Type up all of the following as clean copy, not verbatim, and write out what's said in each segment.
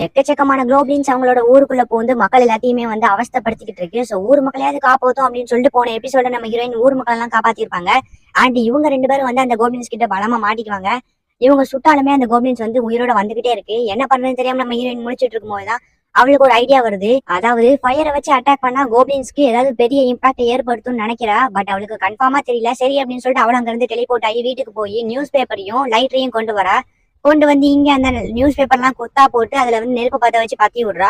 எக்கச்சக்கமான குளோபின்ஸ் அவங்களோட ஊருக்குள்ள போந்து மக்கள் எல்லாத்தையுமே வந்து அவஸ்தப்படுத்திக்கிட்டு இருக்கு. சோ ஊர் மக்களையாவது காப்பாத்தும் அப்படின்னு சொல்லிட்டு போன எபிசோட நம்ம ஹீரோயின் ஊர் மக்கள் எல்லாம் காப்பாத்திருப்பாங்க. அண்ட் இவங்க 2 பேரும் வந்து அந்த கோபின்ஸ் கிட்ட பலமா மாட்டிக்குவாங்க. இவங்க சுட்டாலுமே அந்த கோபின்ஸ் வந்து உயிரோட வந்துகிட்டே இருக்கு. என்ன பண்றதுன்னு தெரியாம நம்ம ஹீரோயின் முடிச்சிட்டு இருக்கும் போதுதான் அவளுக்கு ஒரு ஐடியா வருது. அதாவது ஃபயரை வச்சு அட்டாக் பண்ணா கோபின்ஸ்க்கு ஏதாவது பெரிய இம்பாக்ட் ஏற்படுத்தும்னு நினைக்கிறா. பட் அவளுக்கு கன்ஃபார்மா தெரியல. சரி அப்படின்னு சொல்லிட்டு அவள் அங்க இருந்து டெலிபோர்ட் ஆகி வீட்டுக்கு போய் நியூஸ் பேப்பரையும் லைட்டரையும் கொண்டு வந்து இங்க அந்த நியூஸ் பேப்பர்லாம் கொத்தா போட்டு அதுல வந்து நெருப்பு பத்த வச்சு பத்தி விடுறா.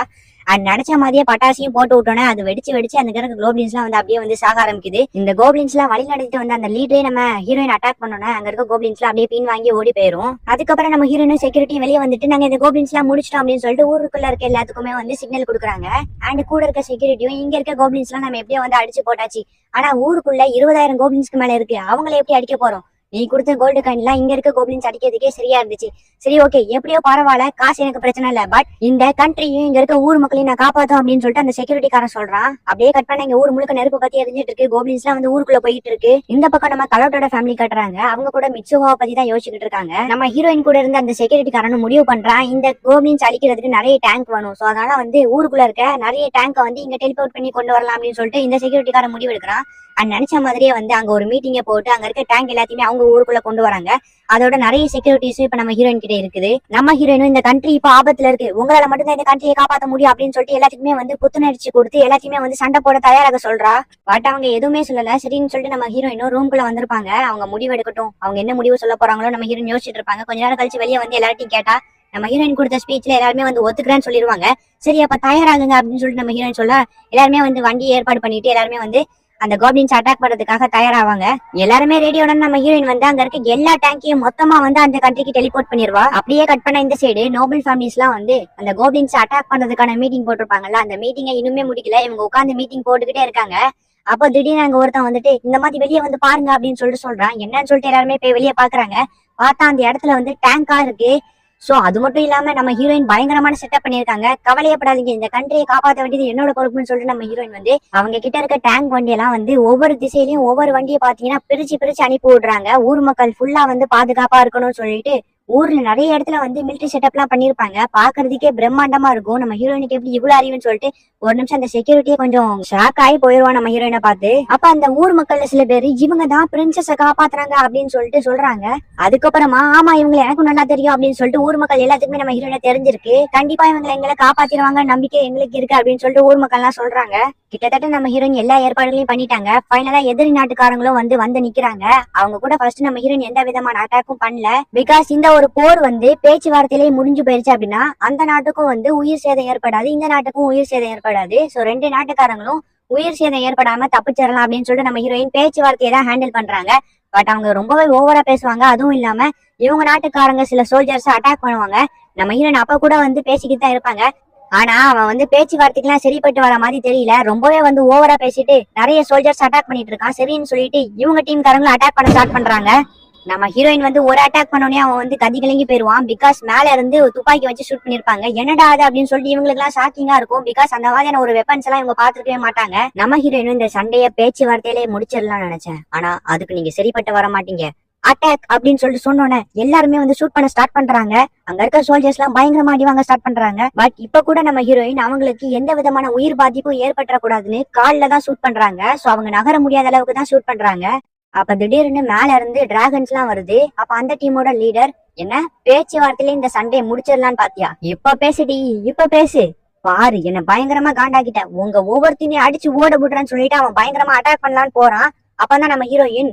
அது நினைச்ச மாதிரியே பட்டாசியும் போட்டு விட்டோன்னே அது வெடிச்சு அந்த கிடக்கு கோப்ளின்ஸ் எல்லாம் வந்து அப்படியே வந்து சாக ஆரம்பிக்குது. இந்த கோப்ளின்ஸ் எல்லாம் வழி நடத்திட்டு வந்து அந்த லீடரே நம்ம ஹீரோயின் அட்டாக் பண்ணோன்னா அங்க இருக்க கோப்ளின்ஸ் எல்லாம் அப்படியே பின் வாங்கி ஓடி போயிரும். அதுக்கப்புறம் நம்ம ஹீரோயின் செக்யூரிட்டி வெளியே வந்துட்டு நாங்க இந்த கோப்ளின்ஸ் எல்லாம் முடிச்சிட்டோம் அப்படின்னு சொல்லிட்டு ஊருக்குள்ள இருக்க எல்லாத்துக்குமே வந்து சிக்னல் கொடுக்குறாங்க. அண்ட் கூட இருக்க செக்யூரிட்டியும் இங்க இருக்க கோப்ளின்ஸ் எல்லாம் நம்ம எப்படியோ வந்து அடிச்சு போட்டாச்சு. ஆனா ஊருக்குள்ள 20,000 கோப்ளின்ஸ்க்கு மேல இருக்கு. அவங்களை எப்படி அடிக்க போறோம்? நீ கொடுத்த கோல்டு காயின் எல்லாம் இங்க இருக்க கோப்ளின்ஸ் அடிக்கிறதுக்கே சரியா இருந்துச்சு. சரி ஓகே, எப்படியோ பரவாயில்ல, காசு எனக்கு பிரச்சனை இல்ல. பட் இந்த கண்ட்ரியும் இங்க இருக்க ஊர் மக்களையும் நான் காப்பாத்தும் அப்படின்னு சொல்லிட்டு அந்த செக்யூரிட்டிக்காரன் சொல்றான். அப்படியே கட் பண்ண இங்க ஊர் முழுக்க நெருப்பு பத்தி எரிஞ்சிட்டு இருக்கு. கோப்ளின்ஸ் எல்லாம் வந்து ஊருக்குள்ள போயிட்டு இருக்கு. இந்த பக்கம் நம்ம கலோட்டோட ஃபேமிலி கட்டுறாங்க. அவங்க கூட மிட்சுஹாவை பத்தி தான் யோசிச்சுட்டு இருக்காங்க. நம்ம ஹீரோயின் கூட இருந்த அந்த செக்யூரிட்டிக்காரன் முடிவு பண்றான், இந்த கோப்ளின்ஸ் அழிக்கிறதுக்கு நிறைய டேங்க் வேணும். சோ அதனால வந்து ஊருக்குள்ள இருக்க நிறைய டேங்கை வந்து இங்க டெலிபோர்ட் பண்ணி கொண்டு வரலாம் அப்படின்னு சொல்லிட்டு இந்த செக்யூரிட்டிக்காரன் முடிவு எடுக்கிறான். அண்ட் நினைச்ச மாதிரியே வந்து அங்க ஒரு மீட்டிங்கை போட்டு அங்க இருக்க டேங்க் எல்லாத்தையுமே அவங்க ஊருக்குள்ள கொண்டு வராங்க. அதோட நிறைய செக்யூரிட்டிஸும் இப்ப நம்ம ஹீரோயின் கிட்ட இருக்குது. நம்ம ஹீரோயினும் இந்த கண்ட்ரி இப்ப ஆபத்துல இருக்கு, உங்களால மட்டும்தான் இந்த கண்ட்ரியை காப்பாற்ற முடியும் அப்படின்னு சொல்லிட்டு எல்லாத்துக்குமே வந்து புத்துணர்ச்சி கொடுத்து எல்லாத்தையுமே வந்து சண்டை போட தயாராக சொல்றா. பட் அவங்க எதுவுமே சொல்லல. சரின்னு சொல்லிட்டு நம்ம ஹீரோயினும் ரூம்குள்ள வந்திருப்பாங்க. அவங்க முடிவு எடுக்கட்டும், அவங்க என்ன முடிவு சொல்ல போறாங்களோ நம்ம ஹீரோயின் யோசிச்சுட்டு இருப்பாங்க. கொஞ்ச நேரம் கழிச்சு வெளியே வந்து எல்லார்ட்டையும் கேட்டா நம்ம ஹீரோயின் கொடுத்த ஸ்பீச்ல எல்லாருமே வந்து ஒத்துக்கிறேன்னு சொல்லிடுவாங்க. சரி அப்ப தயாராகுங்க அப்படின்னு சொல்லிட்டு நம்ம ஹீரோயின் சொல்ல எல்லாருமே வந்து வண்டி ஏற்பாடு பண்ணிட்டு எல்லாருமே வந்து அந்த கோப்ளின்ஸ் அட்டாக் பண்றதுக்காக தயாராவாங்க. எல்லாருமே ரேடியோட நம்ம ஹீரோயின் வந்து அங்க இருக்க எல்லா டேங்கையும் மொத்தமா வந்து அந்த கண்ட்ரிக்கு டெலிபோர்ட் பண்ணிடுவா. அப்படியே கட் பண்ண இந்த சைடு நோபல் ஃபேமிலிஸ் எல்லாம் வந்து அந்த கோப்ளின்ஸ் அட்டாக் பண்றதுக்கான மீட்டிங் போட்டிருப்பாங்கல்ல, அந்த மீட்டிங்கை இன்னுமே முடிக்கல. இவங்க உட்காந்து மீட்டிங் போட்டுக்கிட்டே இருக்காங்க. அப்போ திடீர்னு அங்க ஒருத்தன் வந்துட்டு இந்த மாதிரி வெளியே வந்து பாருங்க அப்படின்னு சொல்லிட்டு சொல்றான். என்னன்னு சொல்லிட்டு எல்லாருமே போய் வெளியே பாக்குறாங்க. பார்த்தா அந்த இடத்துல வந்து டேங்கா இருக்கு. சோ அது மட்டும் இல்லாம நம்ம ஹீரோயின் பயங்கரமான செட்டப் பண்ணிருக்காங்க. கவலையப்படாதீங்க, இந்த கண்ட்ரியை காப்பாற்ற வேண்டியது என்னோட பொறுப்புன்னு சொல்லிட்டு நம்ம ஹீரோயின் வந்து அவங்க கிட்ட இருக்க டேங்க் வண்டி எல்லாம் வந்து ஒவ்வொரு திசையிலயும் ஒவ்வொரு வண்டியை பாத்தீங்கன்னா பிரிச்சு அனுப்பி விடுறாங்க. ஊர் மக்கள் ஃபுல்லா வந்து பாதுகாப்பா இருக்கணும்னு சொல்லிட்டு ஊர்ல நிறைய இடத்துல வந்து மிலிட்டரி செட்டப் எல்லாம் பண்ணிருப்பாங்க. பாக்குறதுக்கே பிரம்மாண்டமா இருக்கும். நம்ம ஹீரோயினுக்கு எப்படி இவ்வளவு அறிவுன்னு சொல்லிட்டு ஒரு நிமிஷம் அந்த செக்யூரிட்டியே கொஞ்சம் ஷாக் ஆகி போயிருவான் நம்ம ஹீரோயினை பார்த்து. அப்ப அந்த ஊர் மக்கள்ல சில பேர் இவங்க தான் பிரின்சஸ காப்பாத்துறாங்க அப்படின்னு சொல்லிட்டு சொல்றாங்க. அதுக்கப்புறமா ஆமா இவங்களை எனக்கும் நல்லா தெரியும் அப்படின்னு சொல்லிட்டு ஊர் மக்கள் எல்லாத்துக்குமே நம்ம ஹீரோயினை தெரிஞ்சிருக்கு. கண்டிப்பா இவங்களை எங்களை காப்பாத்திடுவாங்க நம்பிக்கை எங்களுக்கு இருக்கு அப்படின்னு சொல்லிட்டு ஊர் மக்கள் எல்லாம் சொல்றாங்க. கிட்டத்தட்ட நம்ம ஹீரோயின் எல்லா ஏற்பாடுகளையும் பண்ணிட்டாங்க. ஃபைனலா எதிரி நாட்டுக்காரங்களும் வந்து நிக்கிறாங்க. அவங்க கூட ஃபர்ஸ்ட் நம்ம ஹீரோயின் எந்த விதமான அட்டாக்கும் பண்ணல. பிகாஸ் இந்த ஒரு போர் வந்து பேச்சுவார்த்தையிலேயே முடிஞ்சு போயிருச்சு அப்படின்னா அந்த நாட்டுக்கும் வந்து உயிர் சேதம் ஏற்படாது, இந்த நாட்டுக்கும் உயிர் சேதம் ஏற்படாது. சோ 2 நாட்டுக்காரங்களும் உயிர் சேதம் ஏற்படாம தப்பிச்சிடலாம் அப்படின்னு சொல்லிட்டு நம்ம ஹீரோயின் பேச்சுவார்த்தையை தான் ஹேண்டில் பண்றாங்க. பட் அவங்க ரொம்பவே ஓவரா பேசுவாங்க. அதுவும் இல்லாம இவங்க நாட்டுக்காரங்க சில சோல்ஜர்ஸ் அட்டாக் பண்ணுவாங்க. நம்ம ஹீரோயின் அப்ப கூட வந்து பேசிக்கிட்டு தான் இருப்பாங்க. ஆனா அவன் வந்து பேச்சுவார்த்தைக்கெல்லாம் சரிப்பட்டு வர மாதிரி தெரியல. ரொம்பவே வந்து ஓவரா பேசிட்டு நிறைய சோல்ஜர்ஸ் அட்டாக் பண்ணிட்டு இருக்கான். சரின்னு சொல்லிட்டு இவங்க டீம் காரங்களும் அட்டாக் பண்ண ஸ்டார்ட் பண்றாங்க. நம்ம ஹீரோயின் வந்து ஒரு அட்டாக் பண்ணோடனே அவன் வந்து கதி கலங்கி போயிருவான். பிகாஸ் மேல இருந்து துப்பாக்கி வச்சு ஷூட் பண்ணிருப்பாங்க. என்னடா அது அப்படின்னு சொல்லிட்டு இவங்களுக்கு எல்லாம் ஷாக்கிங்கா இருக்கும். பிகாஸ் அந்த மாதிரியான ஒரு வெப்பன்ஸ் எல்லாம் இவங்க பாத்துக்கவே மாட்டாங்க. நம்ம ஹீரோயின் இந்த சண்டைய பேச்சுவார்த்தையிலேயே முடிச்சிடலாம்னு நினைச்சேன். ஆனா அதுக்கு நீங்க சரிப்பட்டு வர மாட்டீங்க, அட்டாக் அப்படின்னு சொல்லிட்டு சொன்னோன்னே எல்லாருமே வந்து ஷூட் பண்ண ஸ்டார்ட் பண்றாங்க. அங்க இருக்க சோல்ஜர்ஸ் எல்லாம் பயங்கரமா அடிவாங்க ஸ்டார்ட் பண்றாங்க. பட் இப்ப கூட நம்ம ஹீரோயின் அவங்களுக்கு எந்த விதமான உயிர் பாதிப்பும் ஏற்பட்ட கூடாதுன்னு கால்ல தான் ஷூட் பண்றாங்க. சோ அவங்க நகர முடியாத அளவுக்கு தான் ஷூட் பண்றாங்க. அப்ப திடீர்னு மேல இருந்து டிராகன்ஸ் எல்லாம் வருது. அப்ப அந்த டீமோட லீடர் என்ன பேச்சுவார்த்தையில இந்த சண்டையை முடிச்சிடலான்னு பாத்தியா, இப்ப பேசுடி, இப்ப பேசு பாரு, என்ன பயங்கரமா காண்டாக்கிட்ட, உங்க ஒவ்வொருத்தையும் அடிச்சு ஓட விடுறேன்னு சொல்லிட்டு அவன் பயங்கரமா அட்டாக் பண்ணலான்னு போறான். அப்பதான் நம்ம ஹீரோயின்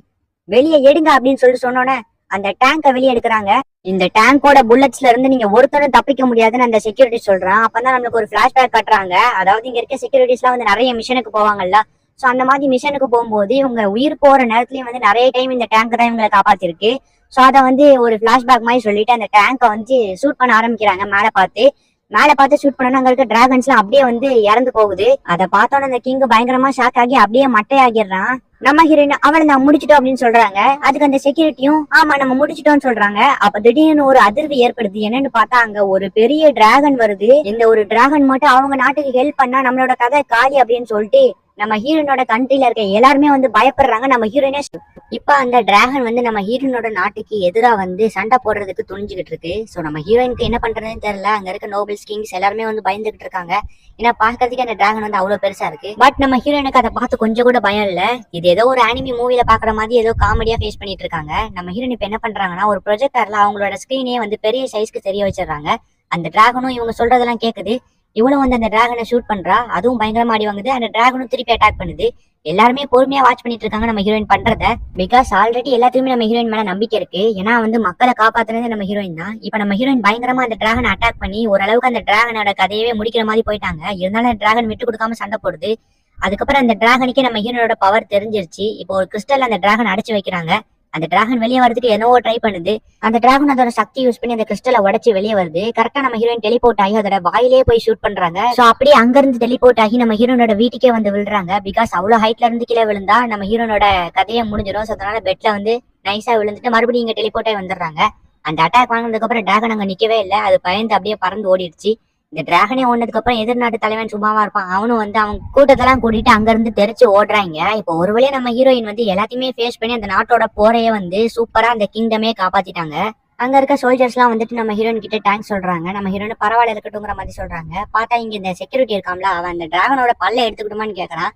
வெளியே எடுங்க அப்படின்னு சொல்லிட்டு சொன்னோன்னே அந்த டேங்கை வெளியே எடுக்கிறாங்க. இந்த டேங்கோட புல்லட்ஸ்ல இருந்து நீங்க ஒருத்தரும் தப்பிக்க முடியாதுன்னு அந்த செக்யூரிட்டி சொல்றான். அப்பதான் நம்மளுக்கு ஒரு பிளாஷ்பேக் கட்டுறாங்க. அதாவது இங்க இருக்க செக்யூரிட்டிஸ் எல்லாம் வந்து நிறைய மிஷனுக்கு போவாங்கல்ல. சோ அந்த மாதிரி மிஷனுக்கு போகும்போது இவங்க உயிர் போற நேரத்துலயும் வந்து நிறைய டைம் இந்த டேங்க் தான் இவங்களை காப்பாத்திருக்கு. சோ அதை வந்து ஒரு பிளாஷ்பேக் மாதிரி சொல்லிட்டு அந்த டேங்கை வந்து ஷூட் பண்ண ஆரம்பிக்கிறாங்க. மேல பார்த்து ஷூட் பண்ணா அங்க இருக்க டிராகன்ஸ் எல்லாம் அப்படியே வந்து இறந்து போகுது. அதை பார்த்தோன்னு அந்த கிங் பயங்கரமா ஷாக் ஆகி அப்படியே மட்டையாகிடுறான். நம்ம ஹீரோயின் அவளை நான் முடிச்சிட்டோம் அப்படின்னு சொல்றாங்க. அதுக்கு அந்த செக்யூரிட்டியும் ஆமா நம்ம முடிச்சிட்டோம்னு சொல்றாங்க. அப்ப திடீர்னு ஒரு அதிர்வு ஏற்படுது. என்னன்னு பார்த்தா அங்க ஒரு பெரிய டிராகன் வருது. இந்த ஒரு டிராகன் மட்டும் அவங்க நாட்டுக்கு ஹெல்ப் பண்ணா நம்மளோட கதை காலி அப்படின்னு சொல்லிட்டு நம்ம ஹீரோயினோட கண்ட்ரில இருக்க எல்லாருமே வந்து பயப்படுறாங்க. நம்ம ஹீரோயினே இப்ப அந்த டிராகன் வந்து நம்ம ஹீரோயினோட நாட்டுக்கு எதிரா வந்து சண்டை போடுறதுக்கு துணிஞ்சுகிட்டு இருக்கு. சோ நம்ம ஹீரோயினுக்கு என்ன பண்றதுன்னு தெரியல. அங்க இருக்க நோபல்ஸ் கிங்ஸ் எல்லாருமே வந்து பயந்துகிட்டு இருக்காங்க. ஏன்னா பாக்குறதுக்கு அந்த டிராகன் வந்து அவ்வளவு பெருசா இருக்கு. பட் நம்ம ஹீரோயினுக்கு அதை பார்த்து கொஞ்சம் கூட பயம் இல்ல. இது ஏதோ ஒரு அனிமி மூவில பாக்குற மாதிரி ஏதோ காமெடியா ஃபேஸ் பண்ணிட்டு இருக்காங்க. நம்ம ஹீரோயின் இப்ப என்ன பண்றாங்கன்னா ஒரு ப்ரொஜெக்டர்ல அவங்களோட ஸ்கிரீனே வந்து பெரிய சைஸ்க்கு தெரிய வச்சிடறாங்க. அந்த டிராகனும் இவங்க சொல்றதெல்லாம் கேக்குது. இவ்வளவு வந்து அந்த டிராகனை ஷூட் பண்றா, அதுவும் பயங்கரமா அடி வாங்குது. அந்த டிராகனும் திருப்பி அட்டாக் பண்ணுது. எல்லாருமே பொறுமையா வாட்ச் பண்ணிட்டு இருக்காங்க நம்ம ஹீரோயின் பண்றத. பிகாஸ் ஆல்ரெடி எல்லாத்துக்குமே நம்ம ஹீரோயின் மேல நம்பிக்கை இருக்கு. ஏன்னா வந்து மக்களை காப்பாத்துறது நம்ம ஹீரோயின் தான். இப்ப நம்ம ஹீரோயின் பயங்கரமா அந்த டிராகனை அட்டாக் பண்ணி ஓரளவுக்கு அந்த டிராகனோட கதையவே முடிக்கிற மாதிரி போயிட்டாங்க. இருந்தாலும் அந்த டிராகன் விட்டு கொடுக்காம சண்டை போடுது. அதுக்கப்புறம் அந்த டிராகனுக்கே நம்ம ஹீரோனோட பவர் தெரிஞ்சிருச்சு. இப்போ ஒரு கிறிஸ்டல் அந்த டிராகன் அடைச்சு வைக்கிறாங்க. அந்த டிராகன் வெளியே வரதுக்கு என்னவோ ட்ரை பண்ணுது. அந்த டிராகன் அதோட சக்தி யூஸ் பண்ணி அந்த கிறிஸ்டலை உடைச்சு வெளியே வருது. கரெக்டா நம்ம ஹீரோயின் டெலிபோர்ட் ஆகி அதோட வாயிலே போய் ஷூட் பண்றாங்க. சோ அப்படியே அங்க இருந்து டெலிபோர்ட் ஆகி நம்ம ஹீரோனோட வீட்டுக்கே வந்து விழுறாங்க. பிகாஸ் அவ்வளவு ஹைட்ல இருந்து கீழே விழுந்தா நம்ம ஹீரோனோட கதையை முடிஞ்சிடும். சோ அதனால பெட்ல வந்து நைஸா விழுந்துட்டு மறுபடியும் இங்க டெலிபோர்ட் ஆகி வந்துடுறாங்க. அந்த அட்டாக் வாங்கினதுக்கு அப்புறம் டிராகன் அங்க நிக்கவே இல்லை. அது பயந்து அப்படியே பறந்து ஓடிடுச்சு. இந்த டிராகனே ஓடுனதுக்கு அப்புறம் எதிர்நாட்டு தலைவன் சும்மாவா இருப்பான். அவனும் வந்து அவன் கூட்டத்தெல்லாம் கூட்டிட்டு அங்க இருந்து தெரிச்சு ஓடுறாங்க. இப்போ ஒரு வழியா நம்ம ஹீரோயின் வந்து எல்லாத்தையுமே ஃபேஸ் பண்ணி அந்த நாட்டோட போரையே வந்து சூப்பரா அந்த கிங்டமே காப்பாத்திட்டாங்க. அங்க இருக்க சோல்ஜர்ஸ் எல்லாம் வந்துட்டு நம்ம ஹீரோயின் கிட்ட தேங்க்ஸ் சொல்றாங்க. நம்ம ஹீரோயின் பரவாயில்ல இருக்கட்டும்ங்கிற மாதிரி சொல்றாங்க. பார்த்தா இங்க இந்த செக்யூரிட்டி இருக்காம்ல, அவன் அந்த டிராகனோட பல்ல எடுத்துக்கிட்டுமான்னு கேக்குறான்.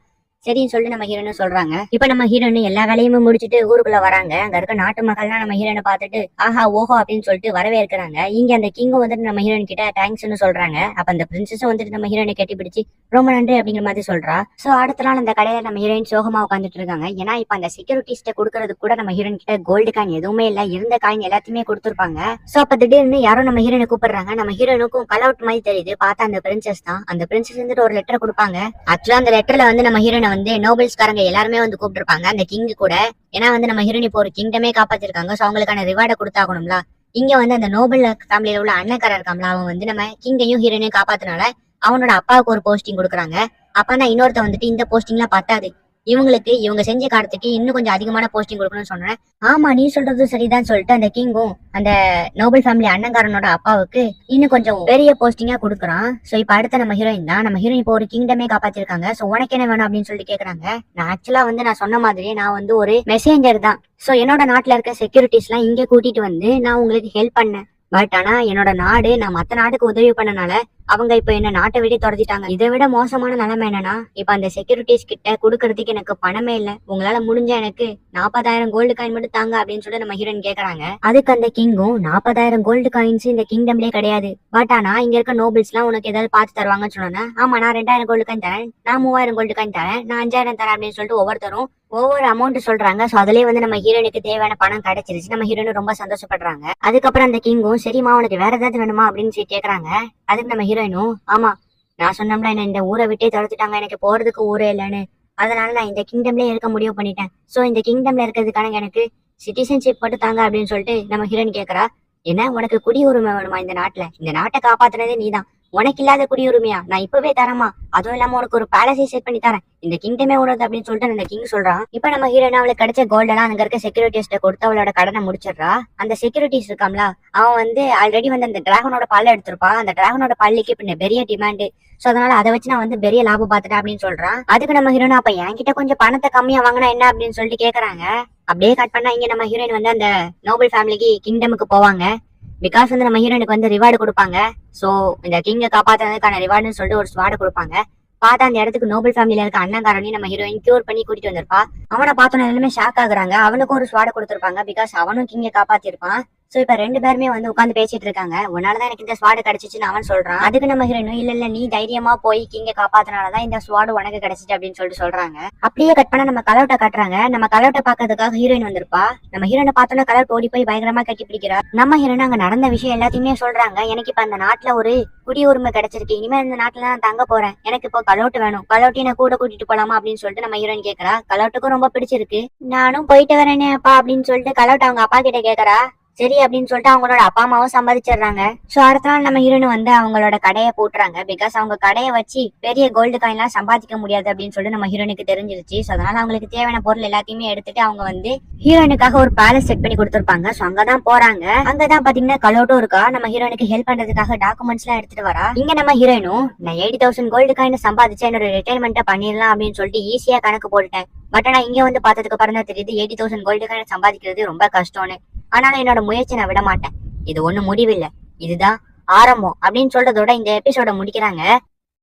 சரின்னு சொல்லி நம்ம ஹீரோயின் சொல்றாங்க. இப்ப நம்ம ஹீரோயின் எல்லா வேலையுமே முடிச்சுட்டு ஊருக்குள்ள வராங்க. அங்க இருக்க நாட்டு மக்கள்லாம் நம்ம ஹீரோனை பார்த்துட்டு ஆஹா ஓஹோ அப்படின்னு சொல்லிட்டு வரவேற்கிறாங்க. இங்க அந்த கிங்கும் வந்துட்டு நம்ம ஹீரோயின் கிட்ட தேங்க்ஸ்னு சொல்றாங்க. அப்ப அந்த பிரின்சஸும் வந்துட்டு நம்ம ஹீரோயினை கட்டி பிடிச்சி ரொம்ப நன்றி அப்படிங்கிற மாதிரி சொல்றா. சோ அடுத்த நாள் அந்த கடையில நம்ம ஹீரோயின் சோகமா உட்காந்துட்டு இருக்காங்க. ஏன்னா இப்ப அந்த செக்யூரிட்டிஸ்ட கொடுக்கறது கூட நம்ம ஹீரோயின் கிட்ட கோல்டு காயின் எதுவுமே இல்ல. இருந்த காயின் எல்லாத்தையுமே கொடுத்துருப்பாங்க. சோ அப்ப திடீர்னு யாரோ நம்ம ஹீரோயினை கூப்பிடுறாங்க. நம்ம ஹீரோயினுக்கும் கல் அவுட் மாதிரி தெரியுது. பார்த்தா அந்த பிரின்சஸ் தான். அந்த பிரின்சஸ் வந்துட்டு ஒரு லெட்டர் கொடுப்பாங்க. ஆக்சுவலா அந்த லெட்டர்ல வந்து நம்ம ஹீரோயினை வந்து நோபல்ஸ்காரங்க எல்லாருமே வந்து கூப்பிட்டுருப்பாங்க. அந்த கிங் கூட. ஏன்னா வந்து நம்ம ஹீரோயின் இப்போ ஒரு கிங்டமே காப்பாத்திருக்காங்க. சோ அவங்களுக்கான ரிவார்டை கொடுத்தாகணும்ல. இங்க வந்து அந்த நோபல் ஃபேமிலியில உள்ள அண்ணக்காரர் இருக்காங்களா, அவன் வந்து நம்ம கிங்கையும் ஹீரோயினையும் காப்பாத்தினால அவனோட அப்பாவுக்கு ஒரு போஸ்டிங் கொடுக்குறாங்க. அப்பதான் இன்னொருத்த வந்துட்டு இந்த போஸ்டிங்லாம் பத்தாது, இவங்களுக்கு இவங்க செஞ்ச காலத்துக்கு இன்னும் கொஞ்சம் அதிகமான போஸ்டிங் கொடுக்கணும்னு சொன்னேன். ஆமா நீ சொல்றது சரிதான் சொல்லிட்டு அந்த கிங்கும் அந்த நோபல் ஃபேமிலி அண்ணங்காரனோட அப்பாவுக்கு இன்னும் கொஞ்சம் பெரிய போஸ்டிங்கா கொடுக்குறான். சோ இப்ப அடுத்த நம்ம ஹீரோயின் தான். நம்ம ஹீரோயின் இப்போ ஒரு கிங்டமே காப்பாத்திருக்காங்க. சோ உனக்கு என்ன வேணும் அப்படின்னு சொல்லி கேக்குறாங்க. நான் ஆக்சுவலா வந்து நான் சொன்ன மாதிரி நான் வந்து ஒரு மெசேஞ்சர் தான். சோ என்னோட நாட்டுல இருக்க செக்யூரிட்டிஸ் எல்லாம் இங்க கூட்டிட்டு வந்து நான் உங்களுக்கு ஹெல்ப் பண்ணேன். பட் ஆனா என்னோட நாடு நான் மத்த நாட்டுக்கு உதவி பண்ணனால அவங்க இப்ப என்ன நாட்டை விட்டு துரத்திட்டாங்க. இதை விட மோசமான நிலைமை என்னன்னா இப்ப அந்த செக்யூரிட்டிஸ் கிட்ட கொடுக்கறதுக்கு எனக்கு பணமே இல்ல. உங்களால முடிஞ்ச எனக்கு 40,000 கோல்டு காயின் மட்டும் தாங்க அப்படின்னு சொல்லி நம்ம ஹீரோயின் கேக்குறாங்க. அதுக்கு அந்த கிங்கும் 40,000 கோல்டு காயின்ஸ் இந்த கிங்டம்லயே கிடையாது. பட் ஆனா இங்க இருக்க நோபல்ஸ் எல்லாம் உனக்கு ஏதாவது பார்த்து தருவாங்கன்னு சொன்னா ஆமா நான் 2,000 கோல்டு காயின் தரேன், நான் 3,000 கோல்டு காயின் தரேன், நான் 5,000 தரேன் அப்படின்னு சொல்லிட்டு ஒவ்வொருத்தரும் ஒவ்வொரு அமௌண்ட் சொல்றாங்க. சோ அதுலயே வந்து நம்ம ஹீரோயினுக்கு தேவையான பணம் கிடைச்சிருச்சு. நம்ம ஹீரோயின் ரொம்ப சந்தோஷப்படுறாங்க. அதுக்கப்புறம் அந்த கிங்கும் சரிமா உனக்கு வேற ஏதாவது வேணுமா அப்படின்னு சொல்லி கேக்குறாங்க. அதுக்கு நம்ம ஹீரோயினும் ஆமா நான் சொன்னோம்ல என்ன இந்த ஊரை விட்டே துரத்துட்டாங்க, எனக்கு போறதுக்கு ஊரே இல்லைன்னு, அதனால நான் இந்த கிங்டம்லயே இருக்க முடிவு பண்ணிட்டேன். சோ இந்த கிங்டம்ல இருக்கிறதுக்கான எனக்கு சிட்டிசன்ஷிப் மட்டும் தாங்க அப்படின்னு சொல்லிட்டு நம்ம ஹீரோயின் கேக்குறா. என்ன உனக்கு குடியுரிமை வேணுமா இந்த நாட்டுல? இந்த நாட்டை காப்பாத்துனதே நீதான், உனக்கு இல்லாத குடியுரிமையா? நான் இப்பவே தரமா, அதுவும் இல்லாம உனக்கு ஒரு பேலஸை செட் பண்ணி தரேன், இந்த கிங்டமே உனது அப்படின்னு சொல்லிட்டு அந்த கிங் சொல்றான். இப்ப நம்ம ஹீரோயின் அவளுக்கு கிடைச்ச கோல்ட் எல்லாம் அங்க இருக்க செக்யூரிட்டிஸ்ட கொடுத்து அவளோட கடனை முடிச்சிடுறா. அந்த செக்யூரிட்டிஸ் இருக்காம்ல அவன் வந்து ஆல்ரெடி வந்து அந்த டிராகனோட பல்ல எடுத்திருப்பான். அந்த டிராகனோட பல்லுக்கு இப்ப பெரிய டிமாண்ட். சோ அதனால அதை வச்சு நான் வந்து பெரிய லாபம் பார்த்துட்டேன் அப்படின்னு சொல்றான். அதுக்கு நம்ம ஹீரோயின் அப்ப என்கிட்ட கொஞ்சம் பணத்தை கம்மியா வாங்கினா என்ன அப்படின்னு சொல்லிட்டு கேக்குறாங்க. அப்படியே கட் பண்ணா இங்க நம்ம ஹீரோயின் வந்து அந்த நோபல் ஃபேமிலிக்கு கிங்டமுக்கு போவாங்க. பிகாஸ் வந்து நம்ம ஹீரோயினுக்கு வந்து ரிவார்டு கொடுப்பாங்க. சோ இந்த கிங்கை காப்பாத்துறதுக்கான ரிவார்டுன்னு சொல்லிட்டு ஒரு ஸ்வார்டு கொடுப்பாங்க. பார்த்தா அந்த இடத்துக்கு நோபல் ஃபேமிலியில இருக்க அண்ணங்காரனையும் நம்ம ஹீரோயின் கியூர் பண்ணி கூட்டிட்டு வந்திருப்பா. அவனை பார்த்தோன்னு எல்லாமே ஷாக் ஆகுறாங்க. அவனுக்கும் ஒரு ஸ்வார்டு கொடுத்திருப்பாங்க. பிகாஸ் அவனும் கிங்கை காப்பாத்திருப்பான். சோ இப்ப ரெண்டு பேருமே வந்து உட்காந்து பேசிட்டு இருக்காங்க. உன்னாலதான் எனக்கு இந்த ஸ்வாடு கிடைச்சிச்சுன்னு அவன் சொல்றான். அதுக்கு நம்ம ஹீரோயினும் இல்ல இல்ல நீ தைரியமா போய் கிங்க காப்பாத்தினாலதான் இந்த ஸ்வாடு உனக்கு கிடைச்சிச்சு அப்படின்னு சொல்லிட்டு சொல்றாங்க. அப்படியே கட் பண்ண நம்ம கலவுட்ட காட்டுறாங்க. நம்ம கலவுட்ட பாக்கிறதுக்காக ஹீரோயின் வந்திருப்பா. நம்ம ஹீரோனை பார்த்தோன்னா கலவுட் ஓடி போய் பயங்கரமா கட்டி பிடிக்கிறா. நம்ம ஹீரோயின் அங்க நடந்த விஷயம் எல்லாத்தையுமே சொல்றாங்க. எனக்கு இப்ப அந்த நாட்டுல ஒரு குடியுரிமை கிடைச்சிருக்கு, இனிமே இந்த நாட்டுல நான் தங்க போறேன், எனக்கு இப்போ கலவுட்டு வேணும், கலவுட்டி நான் கூட கூட்டிட்டு போலாமா அப்படின்னு சொல்லிட்டு நம்ம ஹீரோயின் கேக்குறா. கலவுட்டுக்கும் ரொம்ப பிடிச்சிருக்கு, நானும் போயிட்டு வரேனே அப்பா அப்படின்னு சொல்லிட்டு கலவுட் அவங்க அப்பா கிட்ட கேக்குறா. சரி அப்படின்னு சொல்லிட்டு அவங்களோட அப்பா அம்மாவும் சம்பாதிச்சிடுறாங்க. சோ அடுத்த நாள் நம்ம ஹீரோயின் வந்து அவங்களோட கடையை போட்டுறாங்க. பிகாஸ் அவங்க கடையை வச்சு பெரிய கோல்டு காயின் எல்லாம் சம்பாதிக்க முடியாது அப்படின்னு சொல்லிட்டு நம்ம ஹீரோனுக்கு தெரிஞ்சிருச்சு. சோ அதனால அவங்களுக்கு தேவையான பொருள் எல்லாத்தையுமே எடுத்துட்டு அவங்க வந்து ஹீரோயினுக்காக ஒரு பேலஸ் செட் பண்ணி கொடுத்திருப்பாங்க. சோ அங்கதான் போறாங்க. அங்கதான் பாத்தீங்கன்னா கலோட்டும் இருக்கா. நம்ம ஹீரோனுக்கு ஹெல்ப் பண்றதுக்காக டாக்குமெண்ட்ஸ் எல்லாம் எடுத்துட்டு வரா. இங்க நம்ம ஹீரோயினும் நான் 80,000 கோல்டு காயின் சம்பாதிச்சு என்னோட ரிட்டைர்மெண்ட்டை பண்ணிடலாம் அப்படின்னு சொல்லிட்டு ஈஸியா கணக்கு போட்டுட்டேன். பட் ஆனா இங்க வந்து பார்த்ததுக்கு அப்புறம் தான் தெரியுது 80,000 கோல்டு காயின் சம்பாதிக்கிறது ரொம்ப கஷ்டம்னு. ஆனாலும் என்னோட முயற்சி நான் விட மாட்டேன். இது ஒண்ணு முடிவில்லை, இதுதான் ஆரம்பம் அப்படின்னு சொல்றதோட இந்த எபிசோட முடிக்கிறாங்க.